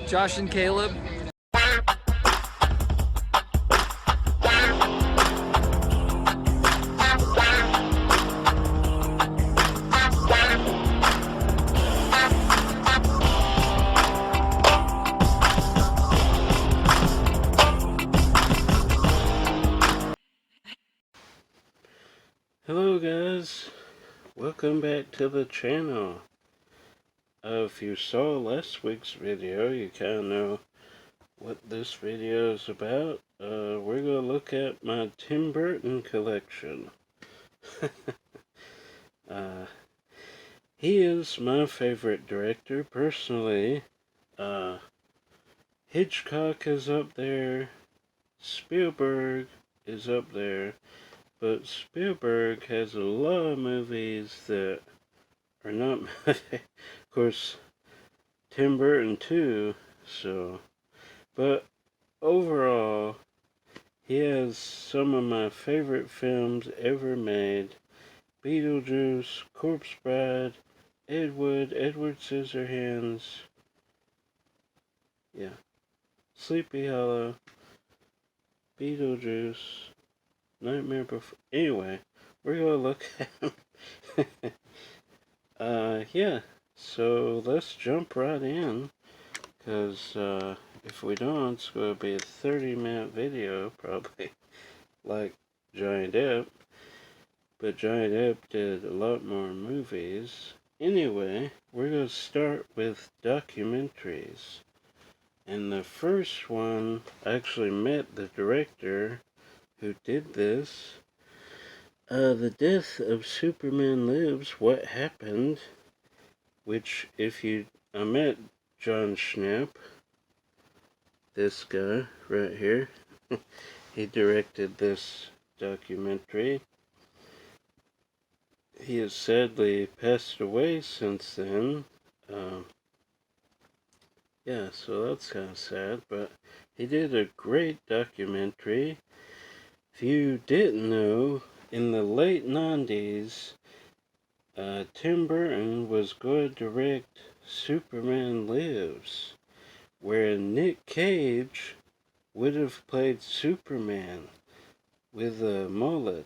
Josh and Caleb. Hello guys, welcome back to the channel. If you saw last week's video, you kind of know what this video is about. We're going to look at my Tim Burton collection. He is my favorite director, personally. Hitchcock is up there, Spielberg is up there, but Spielberg has a lot of movies that are not my favorite. Of course, Tim Burton too, so. But overall, he has some of my favorite films ever made. Beetlejuice, Corpse Bride, Ed Wood, Edward Scissorhands, yeah, Sleepy Hollow, Beetlejuice, Nightmare Before. Anyway, we're gonna look at him. Yeah, so let's jump right in, because if we don't, it's going to be a 30-minute video, probably, like Johnny Depp. But Johnny Depp did a lot more movies. Anyway, we're going to start with documentaries. And the first one, I actually met the director who did this. The Death of Superman Lives, What Happened, which I met John Schnapp, this guy right here. He directed this documentary. He has sadly passed away since then. Yeah, so that's kind of sad, but he did a great documentary. If you didn't know, in the late 90s, Tim Burton was going to direct Superman Lives, where Nick Cage would have played Superman with a mullet.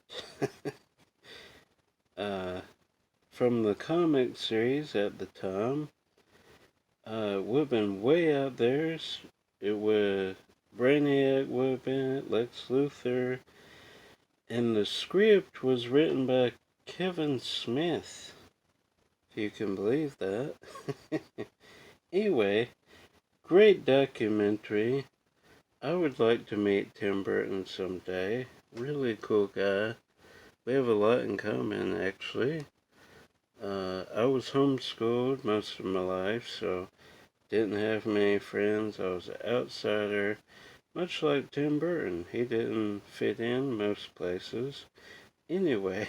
From the comic series at the time, would have been way out there. It would Brainiac would have been it, Lex Luthor, and the script was written by Kevin Smith, if you can believe that. Anyway, great documentary. I would like to meet Tim Burton someday. Really cool guy. We have a lot in common, actually. I was homeschooled most of my life, so didn't have many friends. I was an outsider, much like Tim Burton. He didn't fit in most places. Anyway,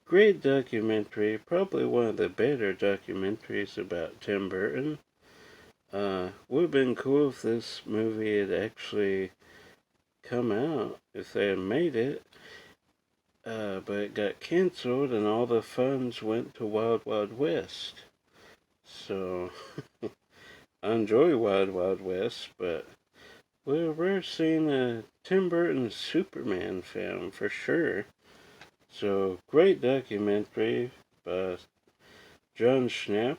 great documentary. Probably one of the better documentaries about Tim Burton. Would have been cool if this movie had actually come out, if they had made it. But it got canceled and all the funds went to Wild Wild West. So, I enjoy Wild Wild West, but we're seeing a Tim Burton Superman film for sure. So, great documentary by John Schnapp.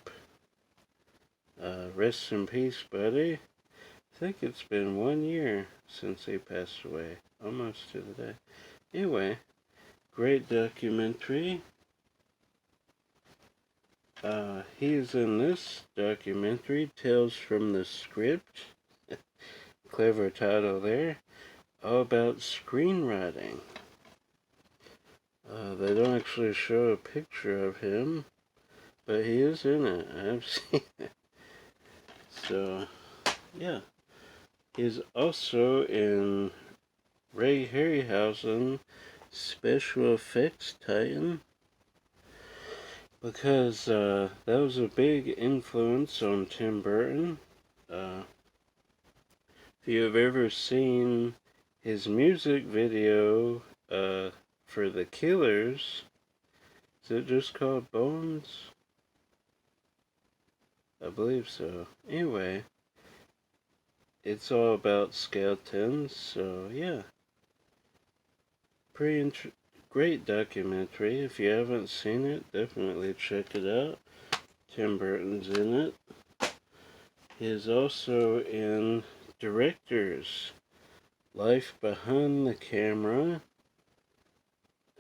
Rest in peace, buddy. I think it's been 1 year since he passed away. Almost to the day. Anyway, great documentary. He's in this documentary, Tales from the Script. Clever title there. All about screenwriting. They don't actually show a picture of him, but he is in it. I've seen it. So, yeah. He's also in Ray Harryhausen Special Effects Titan, because that was a big influence on Tim Burton. If you have ever seen his music video for The Killers, is it just called Bones? I believe so. Anyway, it's all about skeletons, so yeah. Great documentary. If you haven't seen it, definitely check it out. Tim Burton's in it. He is also in Directors, Life Behind the Camera.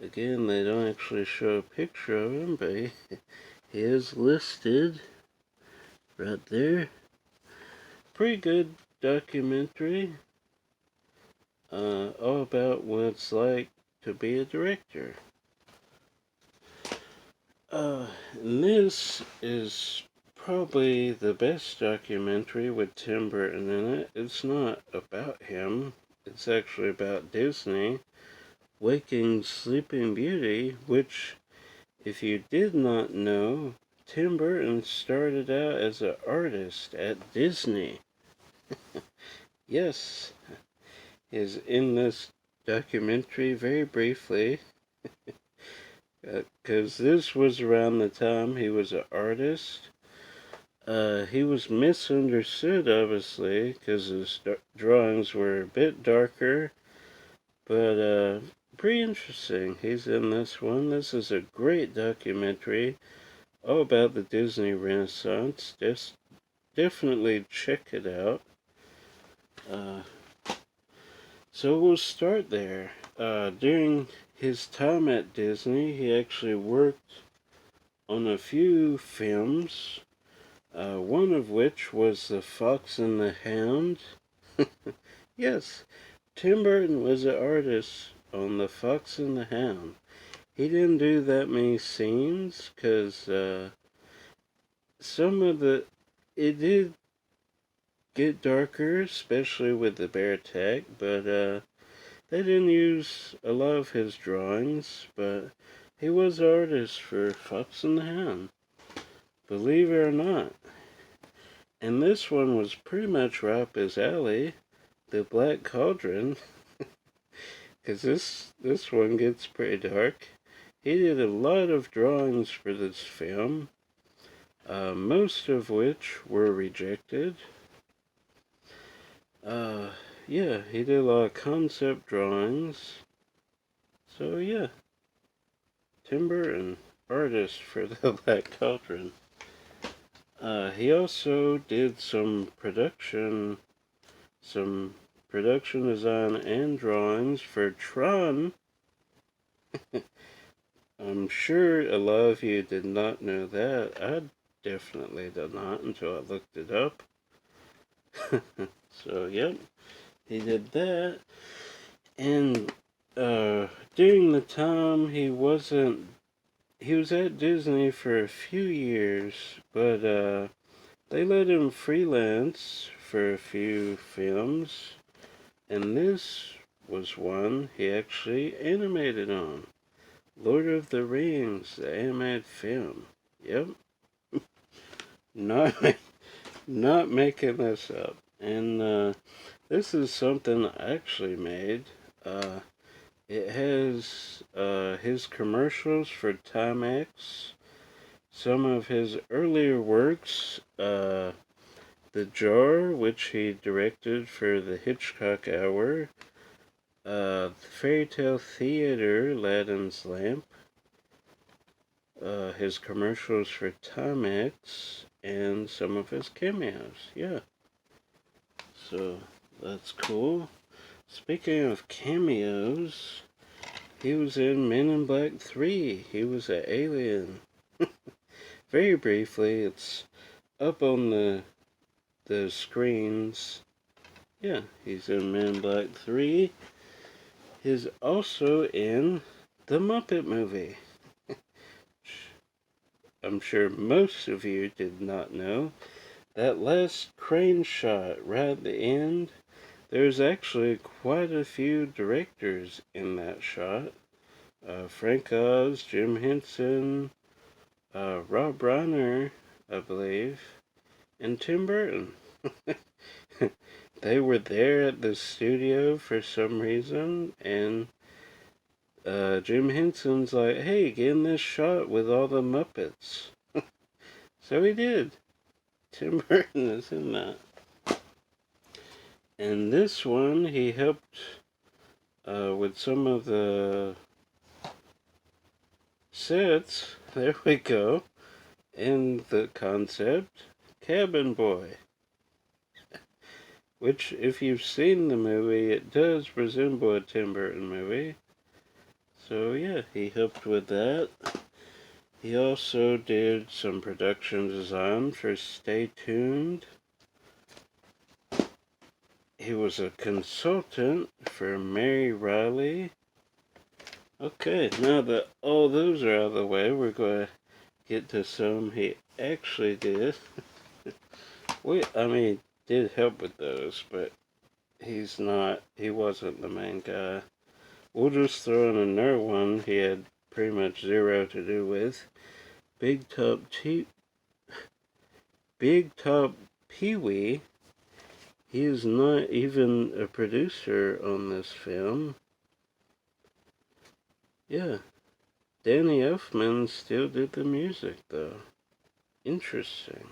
Again, they don't actually show a picture of him, but he is listed right there. Pretty good documentary. All about what it's like to be a director. And this is probably the best documentary with Tim Burton in it. It's not about him. It's actually about Disney, Waking Sleeping Beauty, which, if you did not know, Tim Burton started out as an artist at Disney. Yes, is in this documentary very briefly, because this was around the time he was an artist. He was misunderstood, obviously, because his drawings were a bit darker, but pretty interesting. He's in this one. This is a great documentary all about the Disney Renaissance. Just definitely check it out. So we'll start there. During his time at Disney, he actually worked on a few films, one of which was The Fox and the Hound. Yes, Tim Burton was an artist on The Fox and the Hound. He didn't do that many scenes because it did get darker, especially with the bear attack, but they didn't use a lot of his drawings, but he was an artist for Fox and the Hound, believe it or not. And this one was pretty much right up his alley, The Black Cauldron, because this one gets pretty dark. He did a lot of drawings for this film, most of which were rejected. Yeah, he did a lot of concept drawings. So yeah, Tim Burton, artist for The Black Cauldron. He also did some production design and drawings for Tron. I'm sure a lot of you did not know that. I definitely did not until I looked it up. So, yep, he did that. And during the time he was at Disney for a few years, but they let him freelance for a few films, and this was one he actually animated on. Lord of the Rings, the animated film. Yep. Not, not making this up. And this is something I actually made. It has his commercials for Timex, some of his earlier works, The Jar, which he directed for the Hitchcock Hour, Fairy Tale Theater, Aladdin's Lamp, his commercials for Timex, and some of his cameos. Yeah. So, that's cool. Speaking of cameos, he was in Men in Black 3. He was an alien. Very briefly, it's up on the screens. Yeah, he's in Men in Black 3. He's also in The Muppet Movie. I'm sure most of you did not know. That last crane shot right at the end, there's actually quite a few directors in that shot. Frank Oz, Jim Henson, Rob Reiner, I believe, and Tim Burton. They were there at the studio for some reason, and Jim Henson's like, hey, get in this shot with all the Muppets. So he did. Tim Burton is in that. And this one, he helped with some of the sets. There we go. And the concept, Cabin Boy. Which, if you've seen the movie, it does resemble a Tim Burton movie. So yeah, he helped with that. He also did some production design for Stay Tuned. He was a consultant for Mary Riley. Okay, now that all those are out of the way, we're going to get to some he actually did. Did help with those, but he wasn't the main guy. We'll just throw in another one he had pretty much zero to do with. Big Top Pee-wee. He is not even a producer on this film. Yeah, Danny Elfman still did the music, though. Interesting.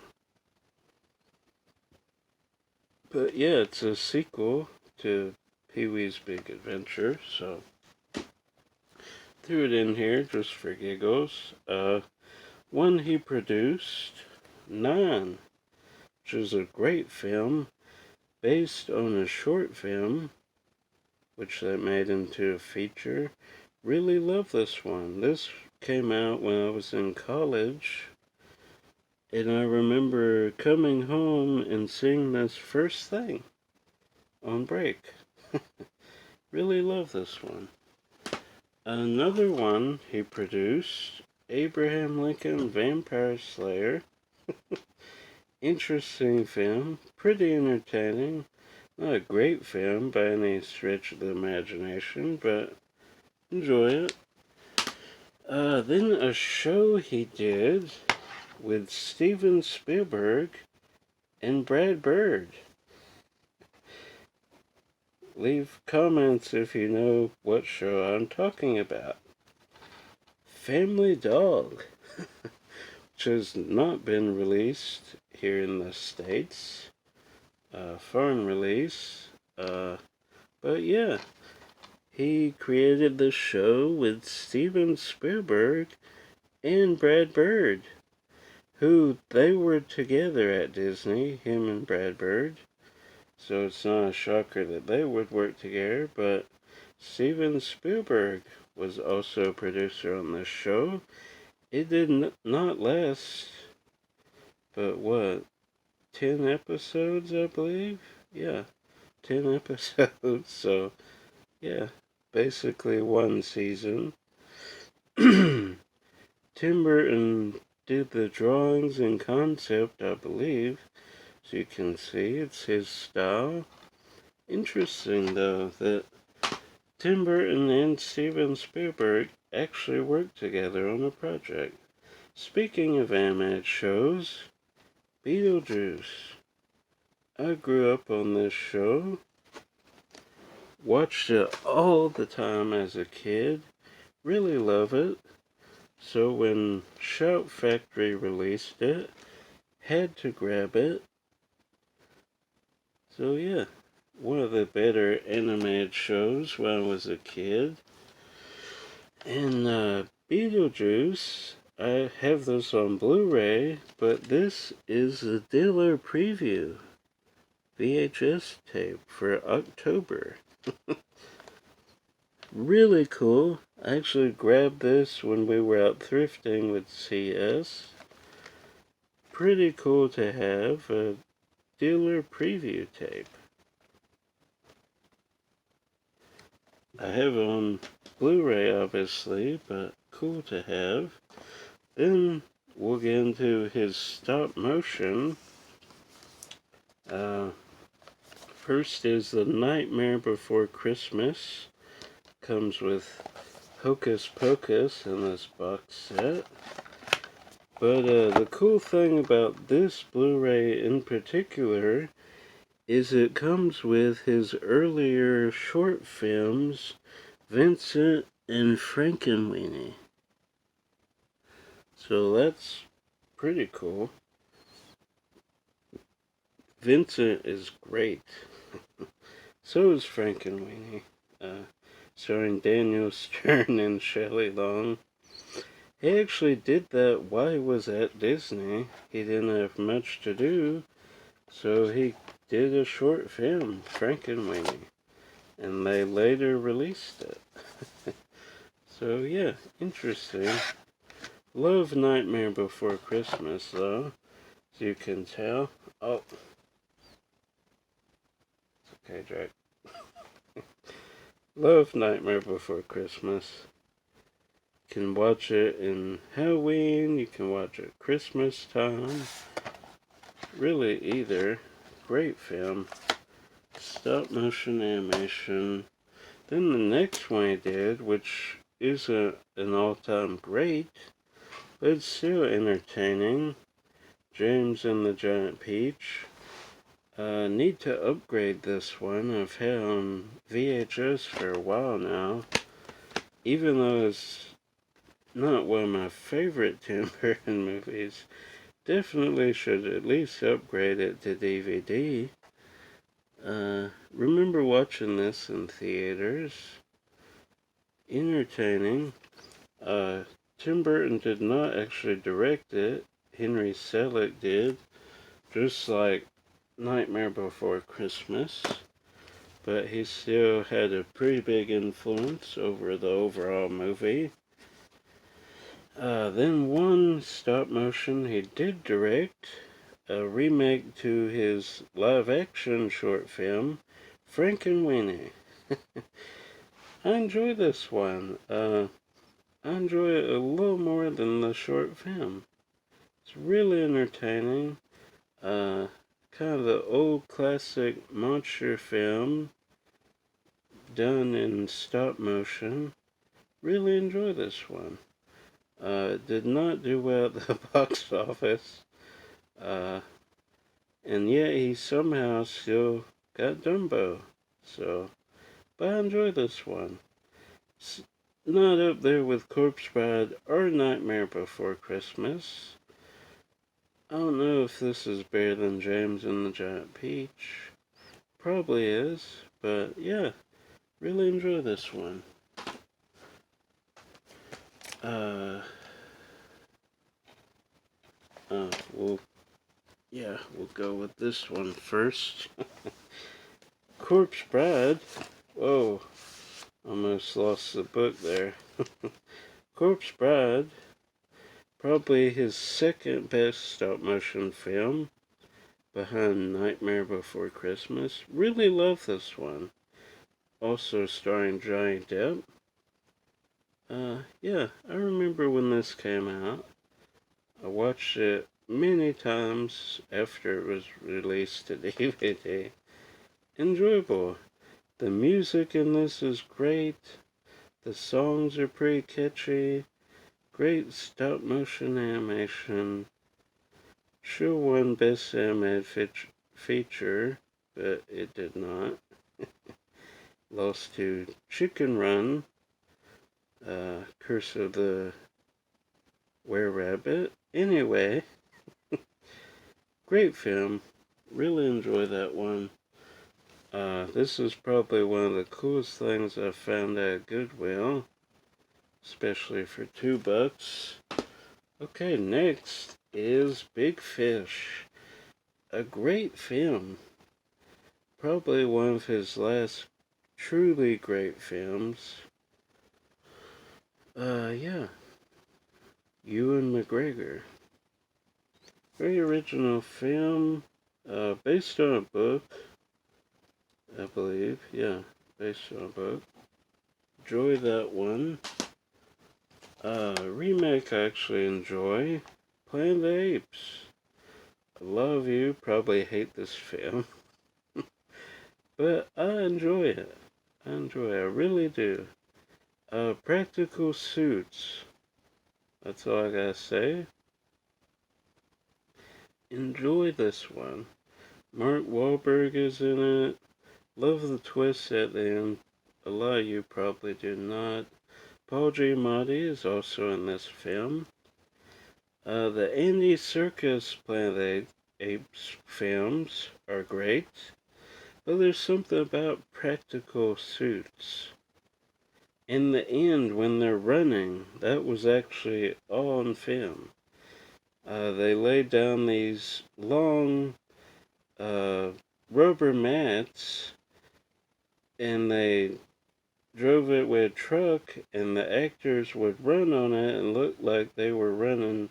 But yeah, it's a sequel to Pee-wee's Big Adventure, so threw it in here just for giggles. One he produced, Nine, which is a great film based on a short film, which they made into a feature. Really love this one. This came out when I was in college, and I remember coming home and seeing this first thing on break. Really love this one. Another one he produced, Abraham Lincoln Vampire Slayer. Interesting film, pretty entertaining. Not a great film by any stretch of the imagination, but enjoy it. Then a show he did with Steven Spielberg and Brad Bird. Leave comments if you know what show I'm talking about. Family Dog, which has not been released here in the States. Foreign release. But yeah, he created the show with Steven Spielberg and Brad Bird, who they were together at Disney, him and Brad Bird. So it's not a shocker that they would work together, but Steven Spielberg was also a producer on this show. It did not last, but what, 10 episodes, I believe? Yeah, 10 episodes, so yeah, basically one season. Tim Burton did the drawings and concept, I believe. So you can see it's his style. Interesting, though, that Tim Burton and Steven Spielberg actually worked together on a project. Speaking of animated shows, Beetlejuice. I grew up on this show. Watched it all the time as a kid. Really love it. So when Shout Factory released it, had to grab it. So yeah, one of the better animated shows when I was a kid. And Beetlejuice, I have this on Blu-ray, but this is a dealer preview VHS tape for October. Really cool. I actually grabbed this when we were out thrifting with CS. Pretty cool to have a dealer preview tape. I have it on Blu-ray, obviously, but cool to have. Then we'll get into his stop motion. First is The Nightmare Before Christmas. Comes with Hocus Pocus in this box set. But the cool thing about this Blu-ray in particular is it comes with his earlier short films, Vincent and Frankenweenie. So that's pretty cool. Vincent is great. So is Frankenweenie, starring Daniel Stern and Shelley Long. He actually did that while he was at Disney. He didn't have much to do, so he did a short film, Frankenweenie, and they later released it. So yeah, interesting. Love Nightmare Before Christmas, though, as you can tell. Oh, it's okay, Jack. Love Nightmare Before Christmas. You can watch it in Halloween, you can watch it Christmas time. Really, either. Great film. Stop motion animation. Then the next one he did, which isn't an all-time great, but it's still entertaining. James and the Giant Peach. Need to upgrade this one. I've had it on VHS for a while now. Even though it's not one of my favorite Tim Burton movies, definitely should at least upgrade it to DVD. Remember watching this in theaters. Entertaining. Tim Burton did not actually direct it. Henry Selick did. Just like Nightmare Before Christmas. But he still had a pretty big influence over the overall movie. Then one stop motion he did direct, a remake to his live-action short film, Frankenweenie. I enjoy this one. I enjoy it a little more than the short film. It's really entertaining. Kind of the old classic monster film done in stop motion. Really enjoy this one. Did not do well at the box office. And yet he somehow still got Dumbo. So, but I enjoy this one. It's not up there with Corpse Bride or Nightmare Before Christmas. I don't know if this is better than James and the Giant Peach. Probably is, but yeah, really enjoy this one. We'll go with this one first. Corpse Bride. Whoa, almost lost the book there. Corpse Bride, probably his second best stop motion film, behind Nightmare Before Christmas. Really love this one. Also starring Johnny Depp. Yeah, I remember when this came out. I watched it many times after it was released to DVD. Enjoyable. The music in this is great. The songs are pretty catchy. Great stop motion animation. Sure won Best Animated Feature, but it did not. Lost to Chicken Run, Curse of the Were-Rabbit. Anyway, great film. Really enjoy that one. This is probably one of the coolest things I found at Goodwill, especially for $2. Okay, next is Big Fish. A great film. Probably one of his last truly great films. Yeah. Ewan McGregor. Very original film, based on a book, I believe. Yeah, based on a book. Enjoy that one. Remake I actually enjoy. Planet of the Apes. A lot of you probably hate this film, but I enjoy it. I really do. Practical suits. That's all I gotta say. Enjoy this one. Mark Wahlberg is in it. Love the twist at the end. A lot of you probably do not. Paul Giamatti is also in this film. The Andy Serkis Planet of the Apes films are great. Well, there's something about practical suits. In the end, when they're running, that was actually all on film. They laid down these long uh, rubber mats and they drove it with a truck, and the actors would run on it and look like they were running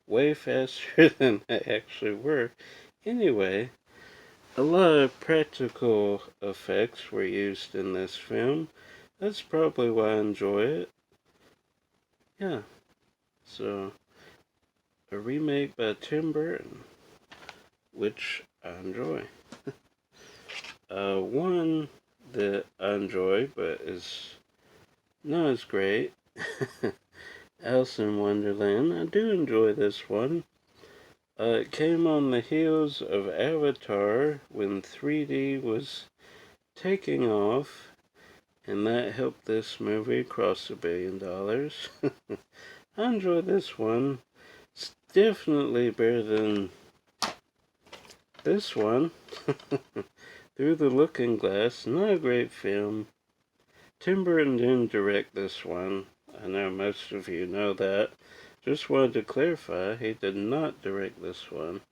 way faster than they actually were. Anyway, a lot of practical effects were used in this film. That's probably why I enjoy it. Yeah, so a remake by Tim Burton, which I enjoy. One that I enjoy but is not as great. Alice in Wonderland. I do enjoy this one. It came on the heels of Avatar when 3D was taking off, and that helped this movie cross $1 billion. I enjoy this one. It's definitely better than this one. Through the Looking Glass, not a great film. Tim Burton didn't direct this one. I know most of you know that. Just wanted to clarify, he did not direct this one.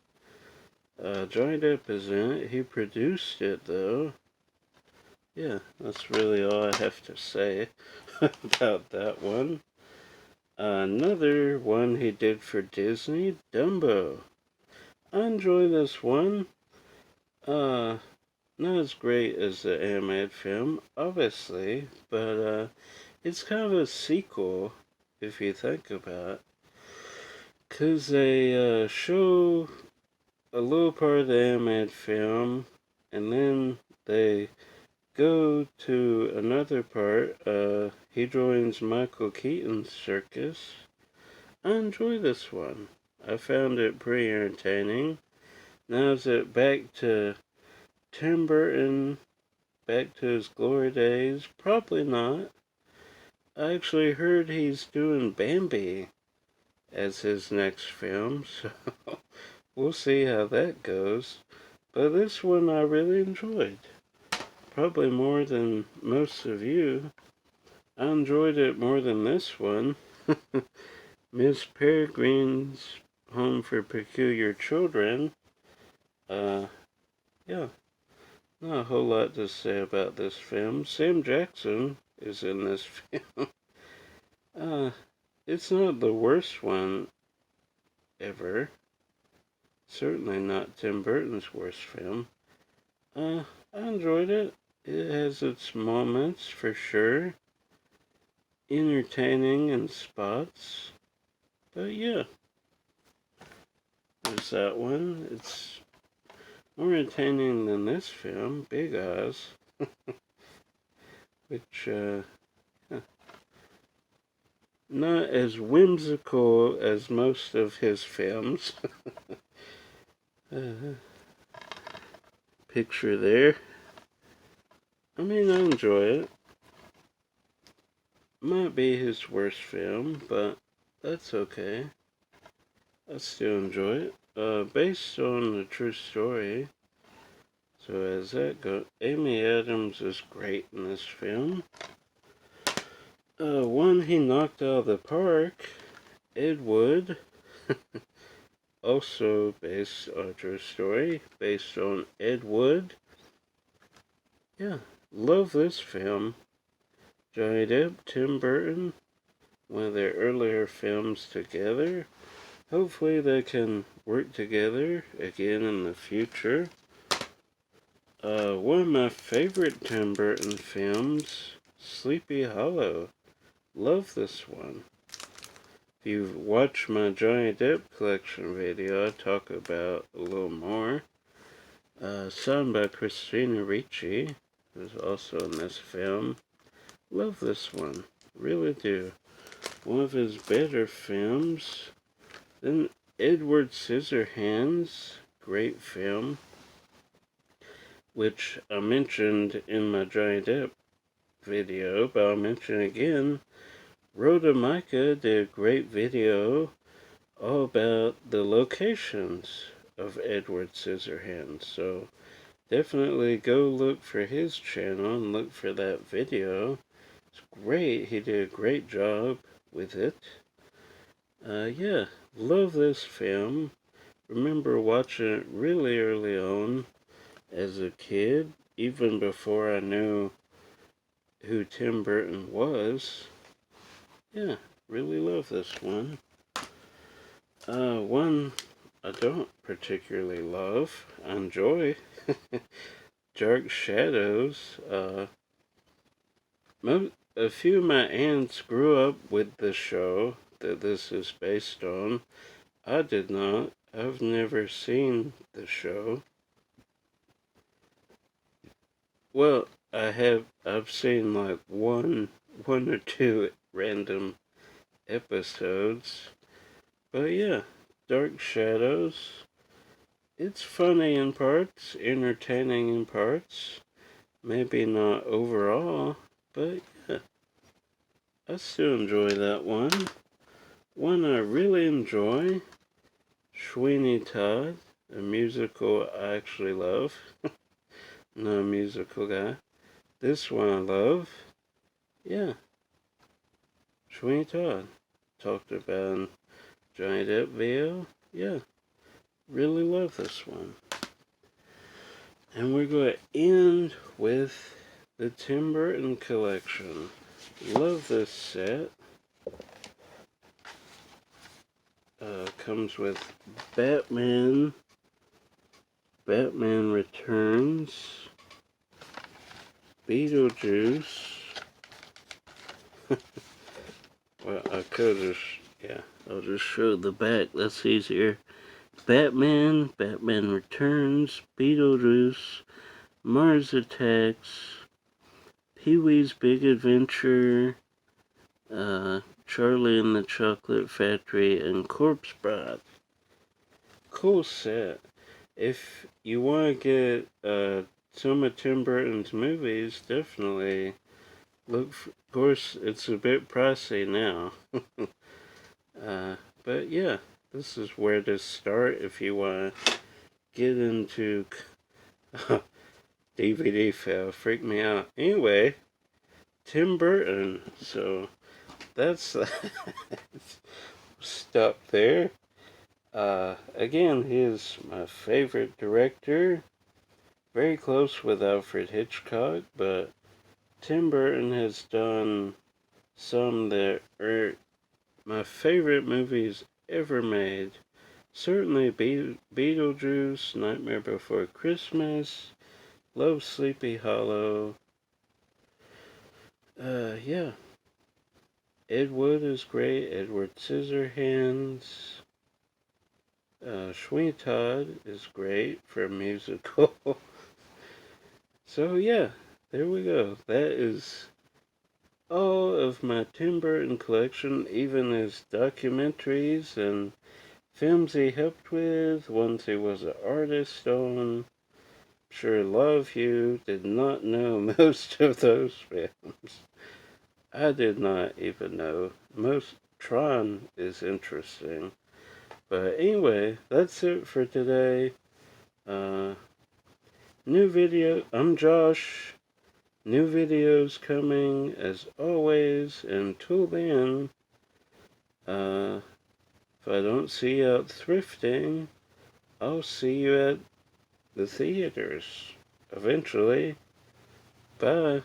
Johnny Depp is in it. He produced it, though. Yeah, that's really all I have to say about that one. Another one he did for Disney, Dumbo. I enjoy this one. Not as great as the animated film, obviously, but it's kind of a sequel, if you think about it. 'Cause they show a little part of the animated film, and then they go to another part. He joins Michael Keaton's circus. I enjoy this one. I found it pretty entertaining. Now is it back to Tim Burton, back to his glory days? Probably not. I actually heard he's doing Bambi as his next film, so we'll see how that goes. But this one I really enjoyed. Probably more than most of you. I enjoyed it more than this one. Miss Peregrine's Home for Peculiar Children. Yeah, not a whole lot to say about this film. Sam Jackson is in this film. It's not the worst one ever. Certainly not Tim Burton's worst film. I enjoyed it. It has its moments for sure. Entertaining in spots. But yeah, there's that one. It's more entertaining than this film, Big Oz. Which, not as whimsical as most of his films. Picture there. I mean, I enjoy it. Might be his worst film, but that's okay. I still enjoy it. Based on a true story. So as that goes, Amy Adams is great in this film. One he knocked out of the park, Ed Wood. Also based on a true story, based on Ed Wood. Yeah, love this film. Johnny Depp, Tim Burton, one of their earlier films together. Hopefully they can work together again in the future. One of my favorite Tim Burton films, Sleepy Hollow. Love this one. If you've watched my Johnny Depp collection video, I talk about a little more. Sung by Christina Ricci, who's also in this film. Love this one. Really do. One of his better films. Then Edward Scissorhands, great film, which I mentioned in my Johnny Depp video, but I'll mention again. Rhoda Micah did a great video all about the locations of Edward Scissorhands. So definitely go look for his channel and look for that video. It's great. He did a great job with it. Yeah, love this film. Remember watching it really early on as a kid, even before I knew who Tim Burton was. Yeah, really love this one. One I don't particularly love, I enjoy. Dark Shadows. A few of my aunts grew up with the show that this is based on. I did not. I've never seen the show. Well, I've seen like one or two random episodes. But yeah, Dark Shadows. It's funny in parts, entertaining in parts. Maybe not overall, but yeah, I still enjoy that one. One I really enjoy, Sweeney Todd, a musical I actually love. Not a musical guy. This one I love. Yeah, Sweeney Todd. Talked about Johnny Depp video. Yeah, really love this one. And we're going to end with the Tim Burton Collection. Love this set. Comes with Batman, Batman Returns, Beetlejuice. Well, I could just, yeah, I'll just show the back. That's easier. Batman, Batman Returns, Beetlejuice, Mars Attacks, Pee-wee's Big Adventure, Charlie and the Chocolate Factory, and Corpse Bride. Cool set. If you want to get some of Tim Burton's movies, definitely look for, of course, it's a bit pricey now. But yeah, this is where to start if you want to get into DVD fail. Freak me out. Anyway, Tim Burton. So that's stop there. Again, he is my favorite director. Very close with Alfred Hitchcock, but Tim Burton has done some that are my favorite movies ever made. Certainly Beetlejuice, Nightmare Before Christmas, love Sleepy Hollow. Yeah. Ed Wood is great. Edward Scissorhands. Sweeney Todd is great for a musical. So yeah, there we go. That is all of my Tim Burton collection, even his documentaries and films he helped with, ones he was an artist on. Sure, Love You, did not know most of those films. I did not even know. Most Tron is interesting. But anyway, that's it for today. New video. I'm Josh. New videos coming as always. Until then, if I don't see you out thrifting, I'll see you at the theaters eventually. Bye.